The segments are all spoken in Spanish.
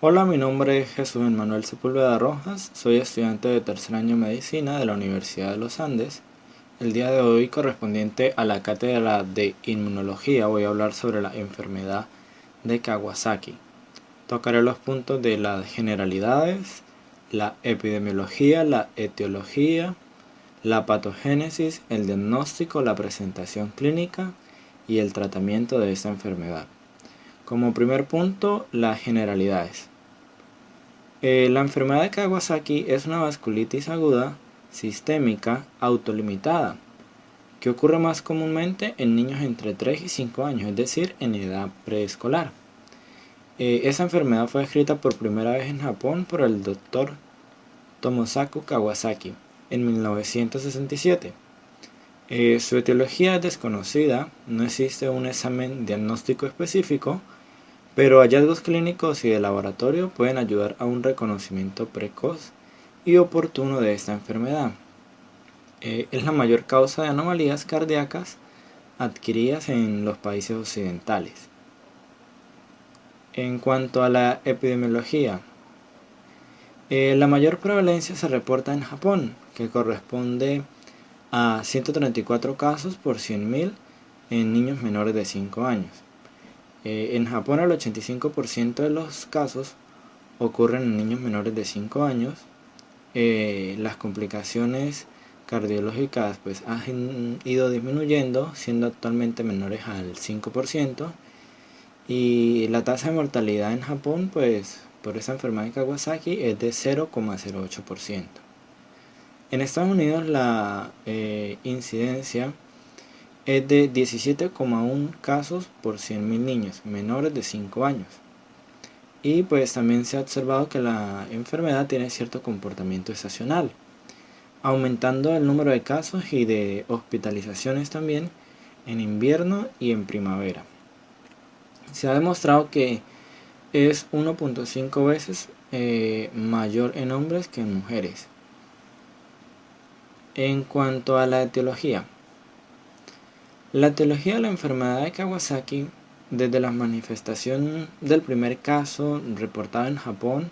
Hola, mi nombre es Jesús Manuel Sepúlveda Rojas, soy estudiante de tercer año de medicina de la Universidad de los Andes. El día de hoy, correspondiente a la cátedra de inmunología, voy a hablar sobre la enfermedad de Kawasaki. Tocaré los puntos de las generalidades, la epidemiología, la etiología, la patogénesis, el diagnóstico, la presentación clínica y el tratamiento de esta enfermedad. Como primer punto, las generalidades. La enfermedad de Kawasaki es una vasculitis aguda sistémica autolimitada que ocurre más comúnmente en niños entre 3 y 5 años, es decir, en edad preescolar. Esta enfermedad fue descrita por primera vez en Japón por el doctor Tomosaku Kawasaki en 1967. Su etiología es desconocida, no existe un examen diagnóstico específico, pero hallazgos clínicos y de laboratorio pueden ayudar a un reconocimiento precoz y oportuno de esta enfermedad. Es la mayor causa de anomalías cardíacas adquiridas en los países occidentales. En cuanto a la epidemiología, la mayor prevalencia se reporta en Japón, que corresponde a 134 casos por 100.000 en niños menores de 5 años. En Japón el 85% de los casos ocurren en niños menores de 5 años. Las complicaciones cardiológicas pues han ido disminuyendo, siendo actualmente menores al 5%, y la tasa de mortalidad en Japón pues por esta enfermedad de Kawasaki es de 0,08%. En Estados Unidos la incidencia es de 17,1 casos por 100.000 niños menores de 5 años. Y pues también se ha observado que la enfermedad tiene cierto comportamiento estacional, aumentando el número de casos y de hospitalizaciones también en invierno y en primavera. Se ha demostrado que es 1,5 veces mayor en hombres que en mujeres. En cuanto a la etiología, la etiología de la enfermedad de Kawasaki, desde la manifestación del primer caso reportado en Japón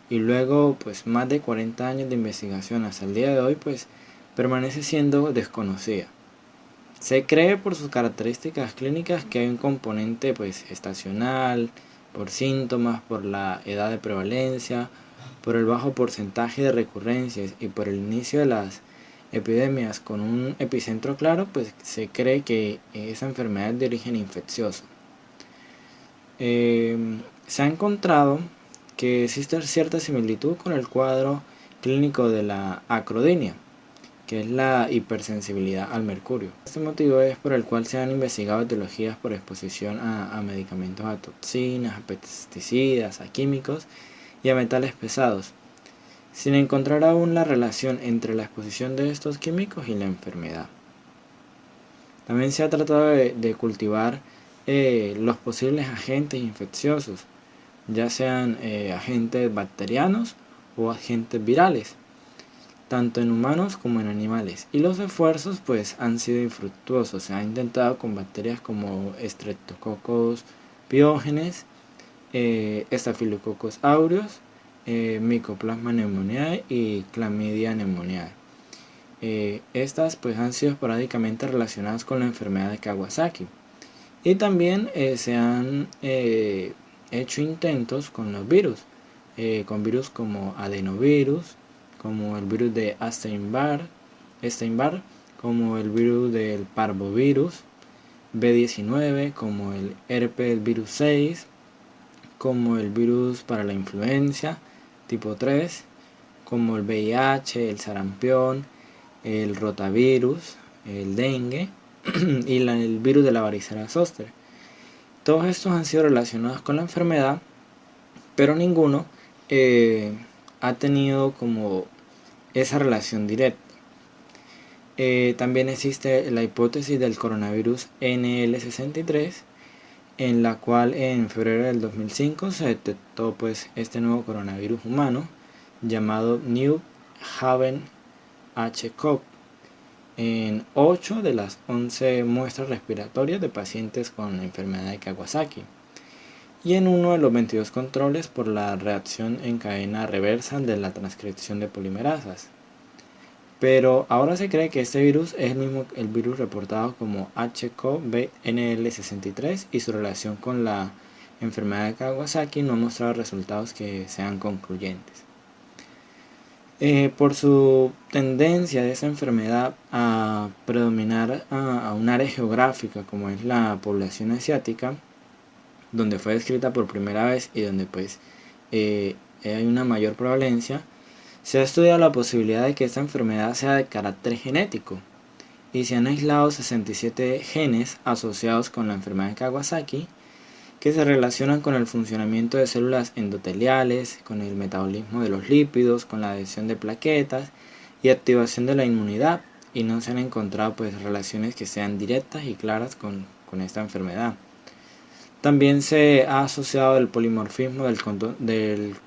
y luego pues más de 40 años de investigación hasta el día de hoy, pues permanece siendo desconocida. Se cree por sus características clínicas que hay un componente pues estacional, por síntomas, por la edad de prevalencia, por el bajo porcentaje de recurrencias y por el inicio de las epidemias con un epicentro claro, pues se cree que esa enfermedad es de origen infeccioso. Se ha encontrado que existe cierta similitud con el cuadro clínico de la acrodinia, que es la hipersensibilidad al mercurio. Este motivo es por el cual se han investigado etiologías por exposición a medicamentos, a toxinas, a pesticidas, a químicos y a metales pesados, sin encontrar aún la relación entre la exposición de estos químicos y la enfermedad. También se ha tratado de cultivar los posibles agentes infecciosos, ya sean agentes bacterianos o agentes virales, tanto en humanos como en animales, y los esfuerzos pues han sido infructuosos. Se ha intentado con bacterias como Streptococcus pyogenes, Staphylococcus aureus, Mycoplasma pneumoniae y Chlamydia pneumoniae. Estas pues han sido esporádicamente relacionadas con la enfermedad de Kawasaki, y también se han hecho intentos con los virus, con virus como adenovirus, como el virus de Epstein-Barr, como el virus del parvovirus B19, como el herpes virus 6, como el virus para la influenza tipo 3, como el VIH, el sarampión, el rotavirus, el dengue y el virus de la varicela zoster. Todos estos han sido relacionados con la enfermedad, pero ninguno ha tenido como esa relación directa. También existe la hipótesis del coronavirus NL63, en la cual en febrero del 2005 se detectó pues este nuevo coronavirus humano llamado New Haven H-CoV en 8 de las 11 muestras respiratorias de pacientes con la enfermedad de Kawasaki. y en uno de los 22 controles por la reacción en cadena reversa de la transcripción de polimerasas. Pero ahora se cree que este virus es el virus reportado como HCoV-NL63 y su relación con la enfermedad de Kawasaki no ha mostrado resultados que sean concluyentes. Por su tendencia de esa enfermedad a predominar a un área geográfica como es la población asiática, donde fue descrita por primera vez y donde hay una mayor prevalencia, se ha estudiado la posibilidad de que esta enfermedad sea de carácter genético y se han aislado 67 genes asociados con la enfermedad de Kawasaki que se relacionan con el funcionamiento de células endoteliales, con el metabolismo de los lípidos, con la adhesión de plaquetas y activación de la inmunidad, y no se han encontrado relaciones que sean directas y claras con esta enfermedad. También se ha asociado el polimorfismo del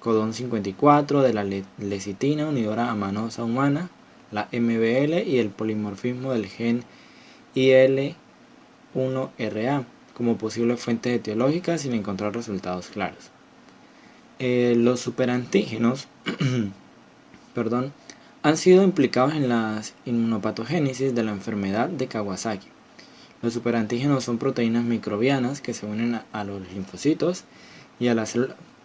codón 54 de la lecitina unidora a manosa humana, la MBL, y el polimorfismo del gen IL1RA como posibles fuentes etiológicas sin encontrar resultados claros. Los superantígenos han sido implicados en la inmunopatogénesis de la enfermedad de Kawasaki. Los superantígenos son proteínas microbianas que se unen a los linfocitos y a las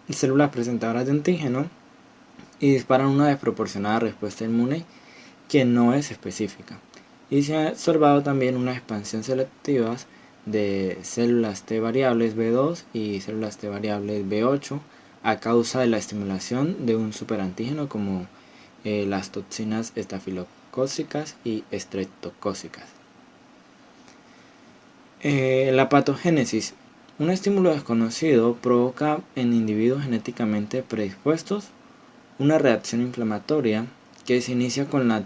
células presentadoras de antígeno y disparan una desproporcionada respuesta inmune que no es específica. Y se ha observado también una expansión selectiva de células T variables B2 y células T variables B8 a causa de la estimulación de un superantígeno como las toxinas estafilocócicas y estreptocócicas. La patogénesis. Un estímulo desconocido provoca en individuos genéticamente predispuestos una reacción inflamatoria que se inicia con la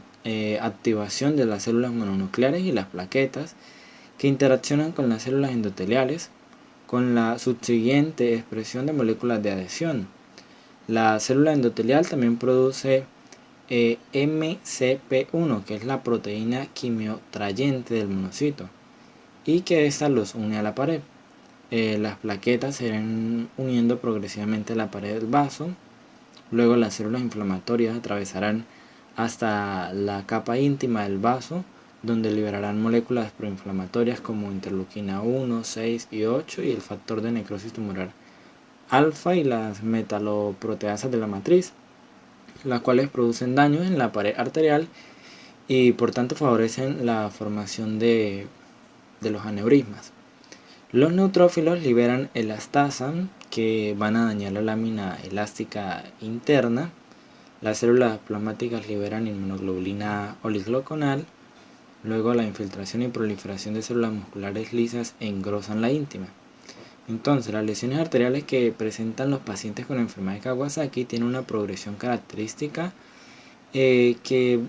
activación de las células mononucleares y las plaquetas que interaccionan con las células endoteliales con la subsiguiente expresión de moléculas de adhesión. La célula endotelial también produce MCP1, que es la proteína quimiotrayente del monocito, y que ésta los une a la pared. Las plaquetas se irán uniendo progresivamente a la pared del vaso. Luego las células inflamatorias atravesarán hasta la capa íntima del vaso, donde liberarán moléculas proinflamatorias como interleuquina 1, 6 y 8 y el factor de necrosis tumoral alfa y las metaloproteasas de la matriz, las cuales producen daños en la pared arterial y por tanto favorecen la formación de los aneurismas. Los neutrófilos liberan elastasa, que van a dañar la lámina elástica interna. Las células plasmáticas liberan inmunoglobulina oligloconal. Luego la infiltración y proliferación de células musculares lisas engrosan la íntima. Entonces, las lesiones arteriales que presentan los pacientes con enfermedad de Kawasaki tienen una progresión característica que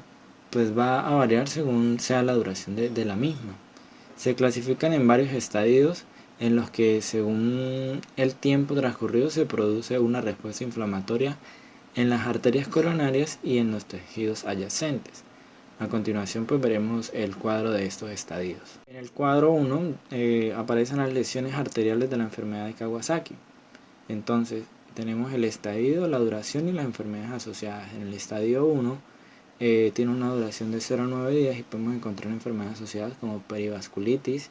va a variar según sea la duración de la misma. Se clasifican en varios estadios en los que según el tiempo transcurrido se produce una respuesta inflamatoria en las arterias coronarias y en los tejidos adyacentes. A continuación veremos el cuadro de estos estadios. En el cuadro 1 aparecen las lesiones arteriales de la enfermedad de Kawasaki. Entonces tenemos el estadio, la duración y las enfermedades asociadas. En el estadio 1 tiene una duración de 0 a 9 días y podemos encontrar enfermedades asociadas como perivasculitis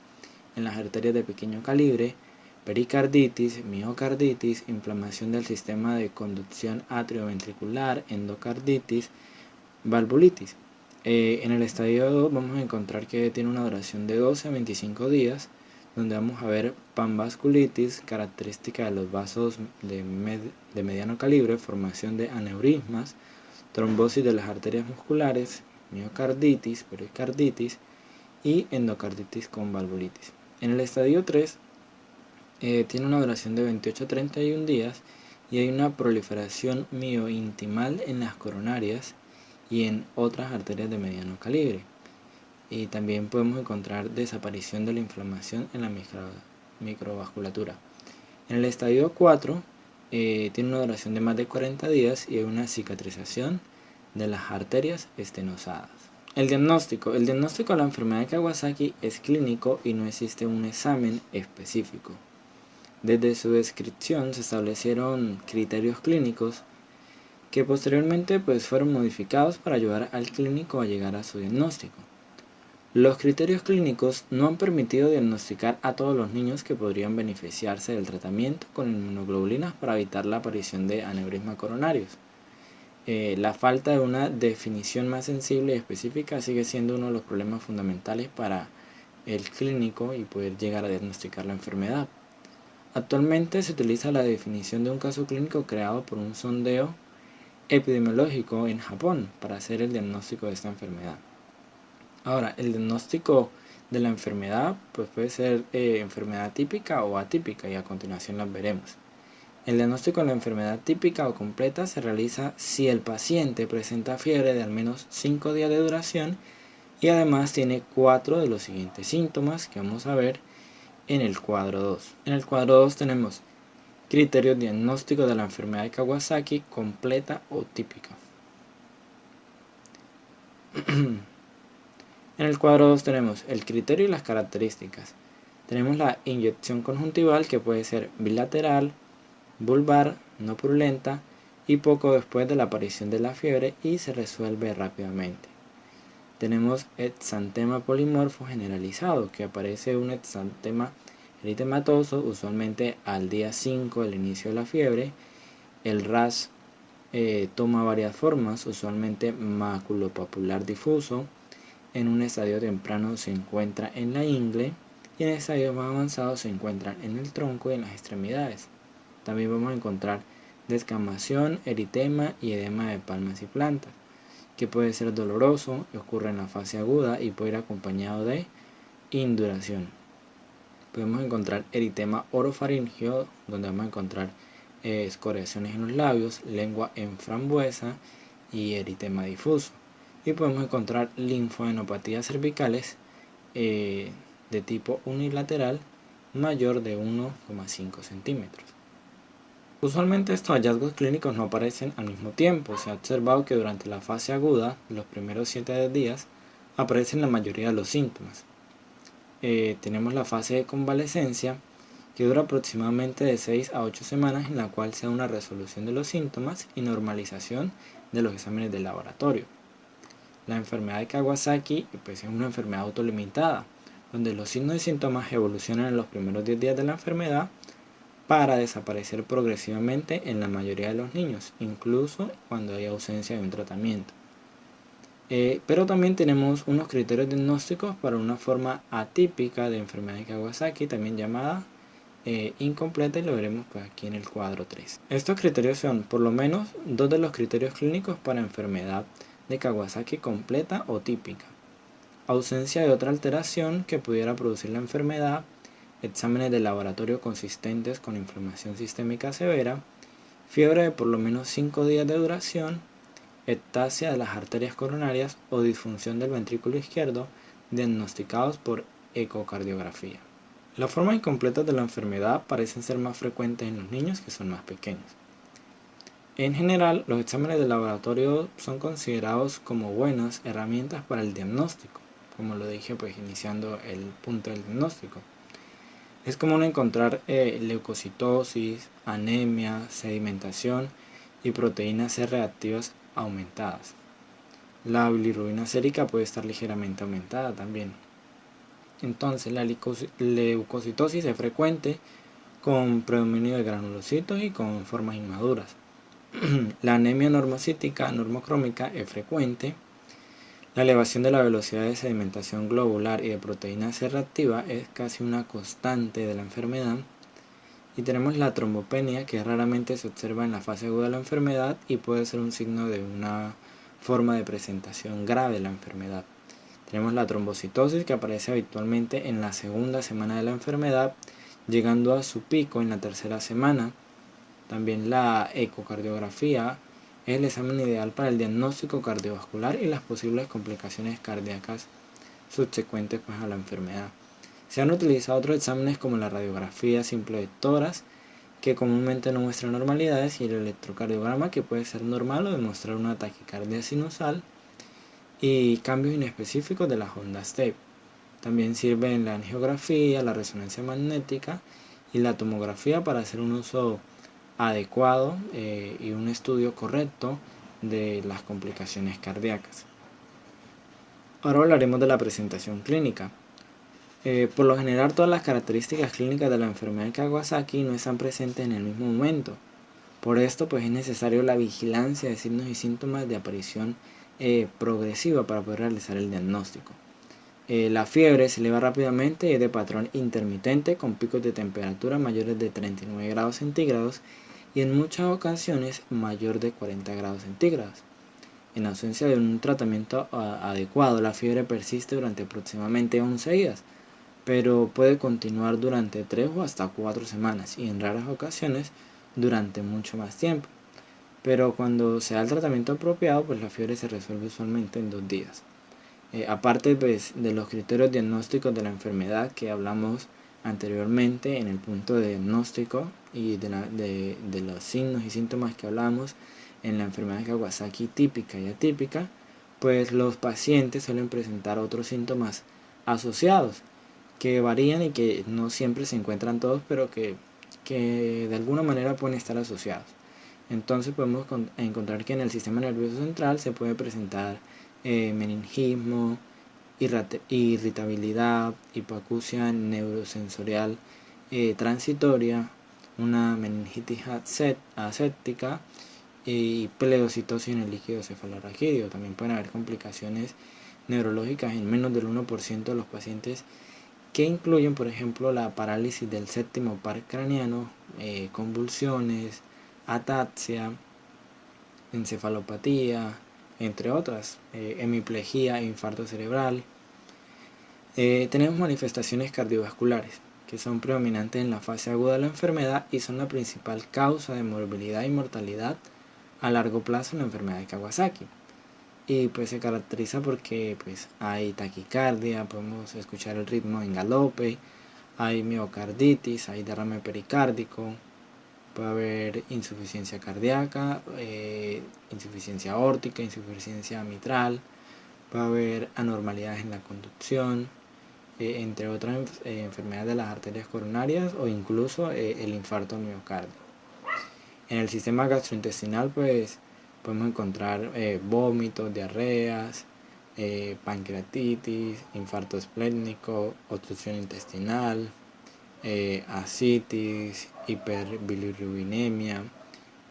en las arterias de pequeño calibre, pericarditis, miocarditis, inflamación del sistema de conducción atrioventricular, endocarditis, valvulitis. En el estadio 2 vamos a encontrar que tiene una duración de 12 a 25 días, donde vamos a ver panvasculitis, característica de los vasos de mediano calibre, formación de aneurismas, trombosis de las arterias musculares, miocarditis, pericarditis y endocarditis con valvulitis. En el estadio 3 tiene una duración de 28 a 31 días y hay una proliferación miointimal en las coronarias y en otras arterias de mediano calibre. Y también podemos encontrar desaparición de la inflamación en la microvasculatura. En el estadio 4 tiene una duración de más de 40 días y hay una cicatrización de las arterias estenosadas. El diagnóstico de la enfermedad de Kawasaki es clínico y no existe un examen específico. Desde su descripción se establecieron criterios clínicos que posteriormente fueron modificados para ayudar al clínico a llegar a su diagnóstico. Los criterios clínicos no han permitido diagnosticar a todos los niños que podrían beneficiarse del tratamiento con inmunoglobulinas para evitar la aparición de aneurismas coronarios. La falta de una definición más sensible y específica sigue siendo uno de los problemas fundamentales para el clínico y poder llegar a diagnosticar la enfermedad. Actualmente se utiliza la definición de un caso clínico creado por un sondeo epidemiológico en Japón para hacer el diagnóstico de esta enfermedad. Ahora, el diagnóstico de la enfermedad puede ser enfermedad típica o atípica y a continuación las veremos. El diagnóstico de la enfermedad típica o completa se realiza si el paciente presenta fiebre de al menos 5 días de duración y además tiene 4 de los siguientes síntomas que vamos a ver en el cuadro 2. En el cuadro 2 tenemos criterios diagnósticos de la enfermedad de Kawasaki completa o típica. En el cuadro 2 tenemos el criterio y las características. Tenemos la inyección conjuntival que puede ser bilateral, vulvar, no purulenta y poco después de la aparición de la fiebre y se resuelve rápidamente. Tenemos exantema polimorfo generalizado, que aparece un exantema eritematoso usualmente al día 5 del inicio de la fiebre. El RAS toma varias formas, usualmente maculopapular difuso. En un estadio temprano se encuentra en la ingle y en estadios más avanzados se encuentran en el tronco y en las extremidades. También vamos a encontrar descamación, eritema y edema de palmas y plantas, que puede ser doloroso, ocurre en la fase aguda y puede ir acompañado de induración. Podemos encontrar eritema orofaringeo, donde vamos a encontrar escoriaciones en los labios, lengua en frambuesa y eritema difuso. Y podemos encontrar linfadenopatías cervicales de tipo unilateral mayor de 1,5 centímetros. Usualmente estos hallazgos clínicos no aparecen al mismo tiempo. Se ha observado que durante la fase aguda, los primeros 7 días, aparecen la mayoría de los síntomas. Tenemos la fase de convalecencia, que dura aproximadamente de 6 a 8 semanas, en la cual se da una resolución de los síntomas y normalización de los exámenes de laboratorio. La enfermedad de Kawasaki es una enfermedad autolimitada, donde los signos y síntomas evolucionan en los primeros 10 días de la enfermedad para desaparecer progresivamente en la mayoría de los niños, incluso cuando hay ausencia de un tratamiento. Pero también tenemos unos criterios diagnósticos para una forma atípica de enfermedad de Kawasaki, también llamada incompleta, y lo veremos aquí en el cuadro 3. Estos criterios son por lo menos 2 de los criterios clínicos para enfermedad de Kawasaki completa o típica: ausencia de otra alteración que pudiera producir la enfermedad, exámenes de laboratorio consistentes con inflamación sistémica severa, fiebre de por lo menos 5 días de duración, ectasia de las arterias coronarias o disfunción del ventrículo izquierdo, diagnosticados por ecocardiografía. Las formas incompletas de la enfermedad parecen ser más frecuentes en los niños, que son más pequeños. En general, los exámenes de laboratorio son considerados como buenas herramientas para el diagnóstico, como lo dije iniciando el punto del diagnóstico. Es común encontrar leucocitosis, anemia, sedimentación y proteínas C reactivas aumentadas. La bilirrubina sérica puede estar ligeramente aumentada también. Entonces, la leucocitosis es frecuente con predominio de granulocitos y con formas inmaduras. La anemia normocítica normocrómica es frecuente. La elevación de la velocidad de sedimentación globular y de proteína C reactiva es casi una constante de la enfermedad. Y tenemos la trombopenia, que raramente se observa en la fase aguda de la enfermedad y puede ser un signo de una forma de presentación grave de la enfermedad. Tenemos la trombocitosis, que aparece habitualmente en la segunda semana de la enfermedad, llegando a su pico en la tercera semana. También la ecocardiografía es el examen ideal para el diagnóstico cardiovascular y las posibles complicaciones cardíacas subsecuentes a la enfermedad. Se han utilizado otros exámenes como la radiografía simple de tórax, que comúnmente no muestra normalidades, y el electrocardiograma, que puede ser normal o demostrar una taquicardia sinusal y cambios inespecíficos de las ondas TAPE. También sirven la angiografía, la resonancia magnética y la tomografía para hacer un uso adecuado y un estudio correcto de las complicaciones cardíacas. Ahora hablaremos de la presentación clínica. Por lo general, todas las características clínicas de la enfermedad de Kawasaki no están presentes en el mismo momento. Por esto, pues es necesario la vigilancia de signos y síntomas de aparición progresiva para poder realizar el diagnóstico. La fiebre se eleva rápidamente y es de patrón intermitente con picos de temperatura mayores de 39 grados centígrados y en muchas ocasiones mayor de 40 grados centígrados. En ausencia de un tratamiento adecuado, la fiebre persiste durante aproximadamente 11 días, pero puede continuar durante 3 o hasta 4 semanas y en raras ocasiones durante mucho más tiempo. Pero cuando se da el tratamiento apropiado, pues la fiebre se resuelve usualmente en 2 días. Aparte pues, de los criterios diagnósticos de la enfermedad que hablamos anteriormente en el punto de diagnóstico y de los signos y síntomas que hablamos en la enfermedad de Kawasaki típica y atípica, pues los pacientes suelen presentar otros síntomas asociados que varían y que no siempre se encuentran todos, pero que de alguna manera pueden estar asociados. Entonces podemos encontrar que en el sistema nervioso central se puede presentar meningismo, irritabilidad, hipoacusia neurosensorial transitoria, una meningitis aséptica y pleocitosis en el líquido cefalorraquídeo. También pueden haber complicaciones neurológicas en menos del 1% de los pacientes que incluyen, por ejemplo, la parálisis del séptimo par craneano, convulsiones, ataxia, encefalopatía, entre otras, hemiplegia e infarto cerebral. Tenemos manifestaciones cardiovasculares que son predominantes en la fase aguda de la enfermedad y son la principal causa de morbilidad y mortalidad a largo plazo en la enfermedad de Kawasaki. Y pues se caracteriza porque pues hay taquicardia, podemos escuchar el ritmo en galope, hay miocarditis, hay derrame pericárdico, puede haber insuficiencia cardíaca, insuficiencia aórtica, insuficiencia mitral, puede haber anormalidades en la conducción, entre otras enfermedades de las arterias coronarias o incluso el infarto al miocardio. En el sistema gastrointestinal pues podemos encontrar vómitos, diarreas, pancreatitis, infarto esplénico, obstrucción intestinal, ascitis, hiperbilirrubinemia,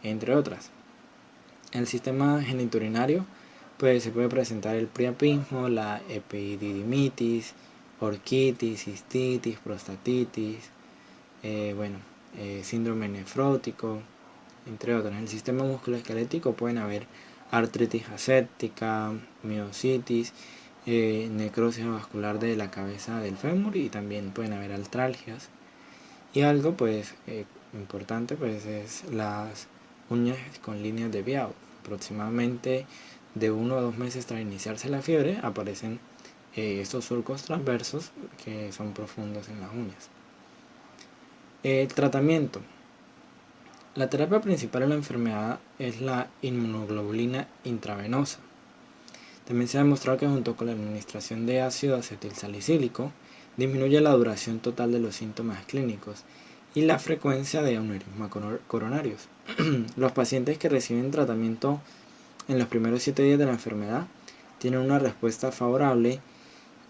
entre otras. En el sistema genitourinario pues se puede presentar el priapismo, la epididimitis, orquitis, cistitis, prostatitis, síndrome nefrótico, entre otras. En el sistema musculoesquelético pueden haber artritis aséptica, miositis, necrosis vascular de la cabeza del fémur y también pueden haber artralgias. Y algo pues importante pues es las uñas con líneas de Biot. Aproximadamente de 1 a 2 meses tras iniciarse la fiebre aparecen estos surcos transversos que son profundos en las uñas. El tratamiento. La terapia principal en la enfermedad es la inmunoglobulina intravenosa. También se ha demostrado que junto con la administración de ácido acetilsalicílico disminuye la duración total de los síntomas clínicos y la frecuencia de aneurismas coronarios. Los pacientes que reciben tratamiento en los primeros 7 días de la enfermedad tienen una respuesta favorable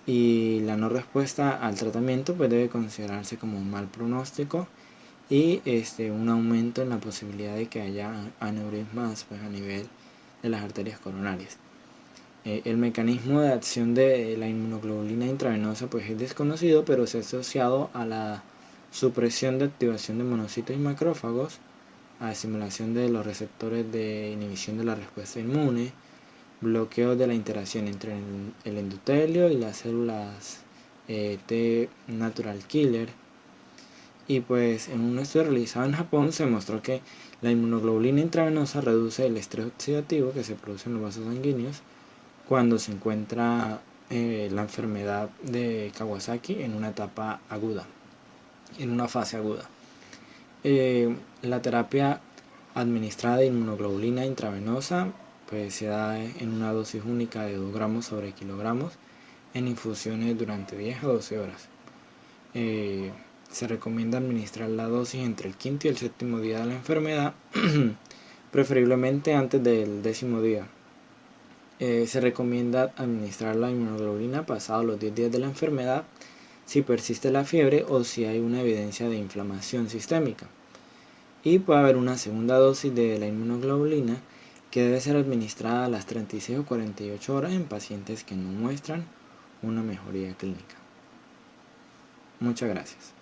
y la no respuesta al tratamiento pues debe considerarse como un mal pronóstico y un aumento en la posibilidad de que haya aneurismas pues, a nivel de las arterias coronarias. El mecanismo de acción de la inmunoglobulina intravenosa pues, es desconocido, pero se ha asociado a la supresión de activación de monocitos y macrófagos, a estimulación de los receptores de inhibición de la respuesta inmune, bloqueo de la interacción entre el endotelio y las células T natural killer. Y pues en un estudio realizado en Japón se demostró que la inmunoglobulina intravenosa reduce el estrés oxidativo que se produce en los vasos sanguíneos cuando se encuentra la enfermedad de Kawasaki en una etapa aguda, en una fase aguda. La terapia administrada de inmunoglobulina intravenosa pues se da en una dosis única de 2 gramos sobre kilogramos en infusiones durante 10 a 12 horas. Se recomienda administrar la dosis entre el quinto y el séptimo día de la enfermedad, preferiblemente antes del 10º día. Se recomienda administrar la inmunoglobulina pasados los 10 días de la enfermedad si persiste la fiebre o si hay una evidencia de inflamación sistémica. Y puede haber una segunda dosis de la inmunoglobulina que debe ser administrada a las 36 o 48 horas en pacientes que no muestran una mejoría clínica. Muchas gracias.